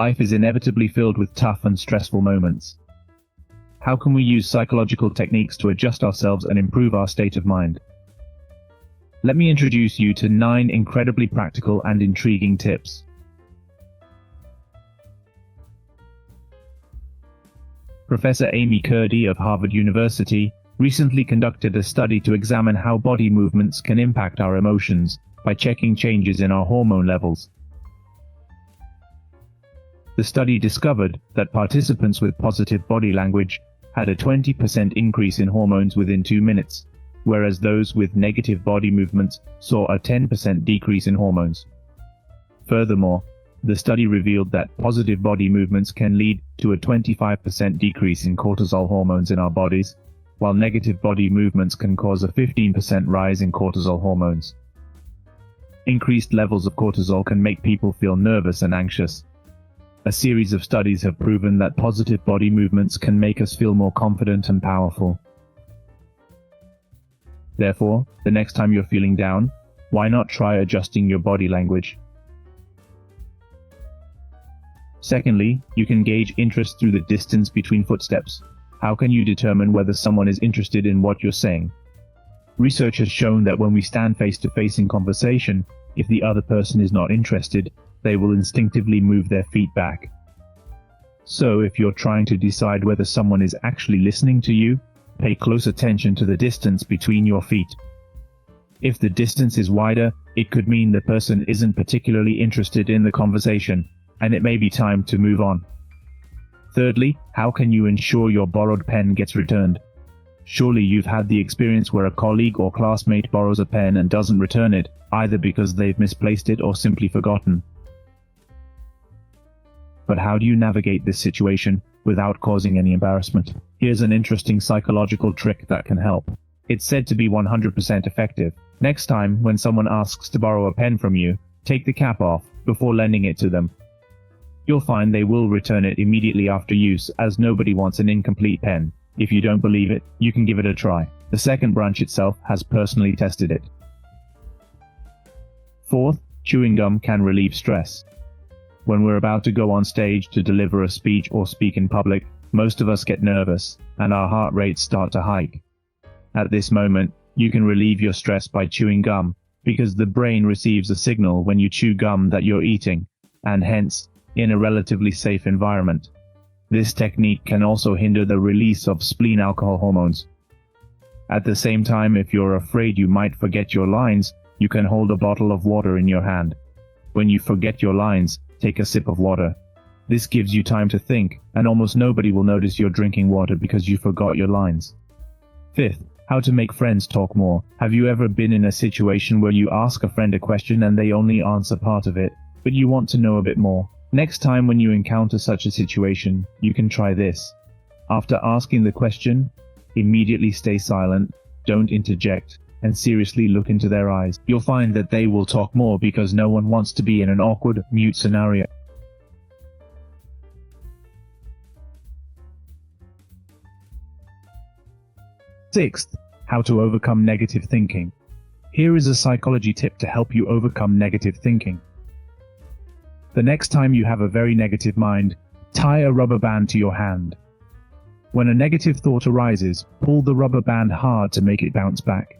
Life is inevitably filled with tough and stressful moments. How can we use psychological techniques to adjust ourselves and improve our state of mind? Let me introduce you to 9 incredibly practical and intriguing tips. Professor Amy Cuddy of Harvard University recently conducted a study to examine how body movements can impact our emotions by checking changes in our hormone levels. The study discovered that participants with positive body language had a 20% increase in hormones within 2 minutes, whereas those with negative body movements saw a 10% decrease in hormones. Furthermore, the study revealed that positive body movements can lead to a 25% decrease in cortisol hormones in our bodies, while negative body movements can cause a 15% rise in cortisol hormones. Increased levels of cortisol can make people feel nervous and anxious. A series of studies have proven that positive body movements can make us feel more confident and powerful. Therefore, the next time you're feeling down, why not try adjusting your body language? Secondly, you can gauge interest through the distance between footsteps. How can you determine whether someone is interested in what you're saying? Research has shown that when we stand face to face in conversation, if the other person is not interested, they will instinctively move their feet back. So if you're trying to decide whether someone is actually listening to you, pay close attention to the distance between your feet. If the distance is wider, it could mean the person isn't particularly interested in the conversation, and it may be time to move on. Thirdly, how can you ensure your borrowed pen gets returned? Surely you've had the experience where a colleague or classmate borrows a pen and doesn't return it, either because they've misplaced it or simply forgotten. But how do you navigate this situation without causing any embarrassment? Here's an interesting psychological trick that can help. It's said to be 100% effective. Next time, when someone asks to borrow a pen from you, take the cap off before lending it to them. You'll find they will return it immediately after use, as nobody wants an incomplete pen. If you don't believe it, you can give it a try. The second branch itself has personally tested it. Fourth, chewing gum can relieve stress. When we're about to go on stage to deliver a speech or speak in public, most of us get nervous, and our heart rates start to hike. At this moment, you can relieve your stress by chewing gum, because the brain receives a signal when you chew gum that you're eating, and hence, in a relatively safe environment. This technique can also hinder the release of spleen alcohol hormones. At the same time, if you're afraid you might forget your lines, you can hold a bottle of water in your hand. When you forget your lines, take a sip of water. This gives you time to think, and almost nobody will notice you're drinking water because you forgot your lines. Fifth, how to make friends talk more. Have you ever been in a situation where you ask a friend a question and they only answer part of it, but you want to know a bit more? Next time when you encounter such a situation, you can try this. After asking the question, immediately stay silent, don't interject, and seriously look into their eyes. You'll find that they will talk more because no one wants to be in an awkward, mute scenario. Sixth, how to overcome negative thinking. Here is a psychology tip to help you overcome negative thinking. The next time you have a very negative mind, tie a rubber band to your hand. When a negative thought arises, pull the rubber band hard to make it bounce back.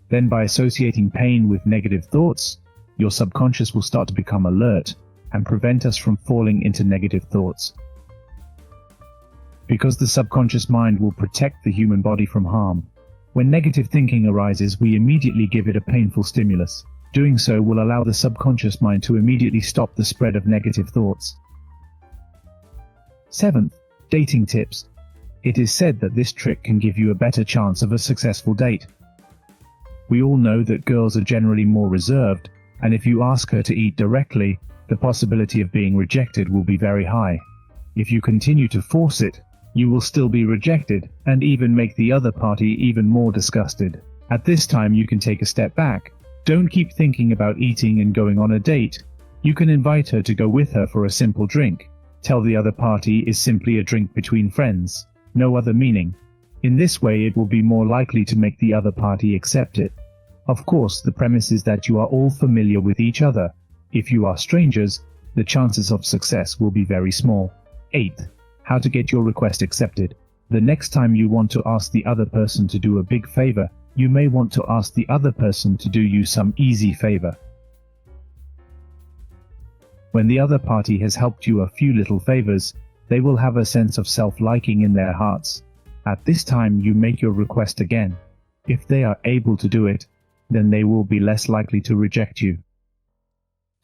Then by associating pain with negative thoughts, your subconscious will start to become alert and prevent us from falling into negative thoughts. Because the subconscious mind will protect the human body from harm, when negative thinking arises, we immediately give it a painful stimulus. Doing so will allow the subconscious mind to immediately stop the spread of negative thoughts. Seventh, dating tips. It is said that this trick can give you a better chance of a successful date. We all know that girls are generally more reserved, and if you ask her to eat directly, the possibility of being rejected will be very high. If you continue to force it, you will still be rejected, and even make the other party even more disgusted. At this time you can take a step back. Don't keep thinking about eating and going on a date. You can invite her to go with her for a simple drink. Tell the other party is simply a drink between friends, no other meaning. In this way it will be more likely to make the other party accept it. Of course, the premise is that you are all familiar with each other. If you are strangers, the chances of success will be very small. 8th, how to get your request accepted. The next time you want to ask the other person to do a big favor, you may want to ask the other person to do you some easy favor. When the other party has helped you a few little favors, they will have a sense of self-liking in their hearts. At this time you make your request again. If they are able to do it, then they will be less likely to reject you.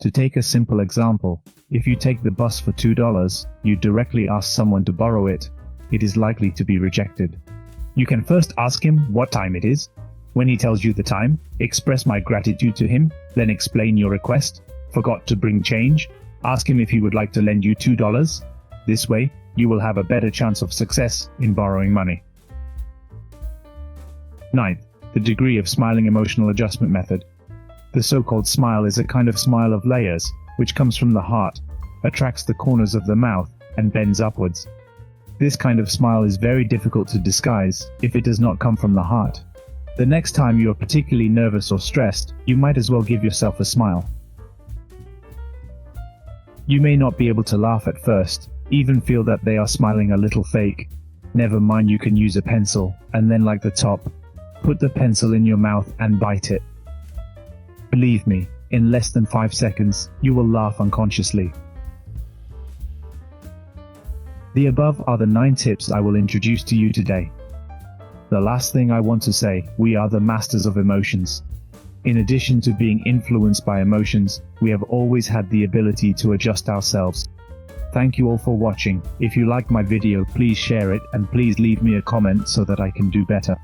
To take a simple example, if you take the bus for $2, you directly ask someone to borrow it, it is likely to be rejected. You can first ask him what time it is. When he tells you the time, express my gratitude to him, then explain your request. Forgot to bring change? Ask him if he would like to lend you $2. This way, you will have a better chance of success in borrowing money. 9th, the degree of smiling emotional adjustment method. The so-called smile is a kind of smile of layers, which comes from the heart, attracts the corners of the mouth, and bends upwards. This kind of smile is very difficult to disguise if it does not come from the heart. The next time you are particularly nervous or stressed, you might as well give yourself a smile. You may not be able to laugh at first, even feel that they are smiling a little fake. Never mind, you can use a pencil, and then like the top, put the pencil in your mouth and bite it. Believe me, in less than 5 seconds, you will laugh unconsciously. The above are the 9 tips I will introduce to you today. The last thing I want to say, we are the masters of emotions. In addition to being influenced by emotions, we have always had the ability to adjust ourselves. Thank you all for watching. If you liked my video, please share it and please leave me a comment so that I can do better.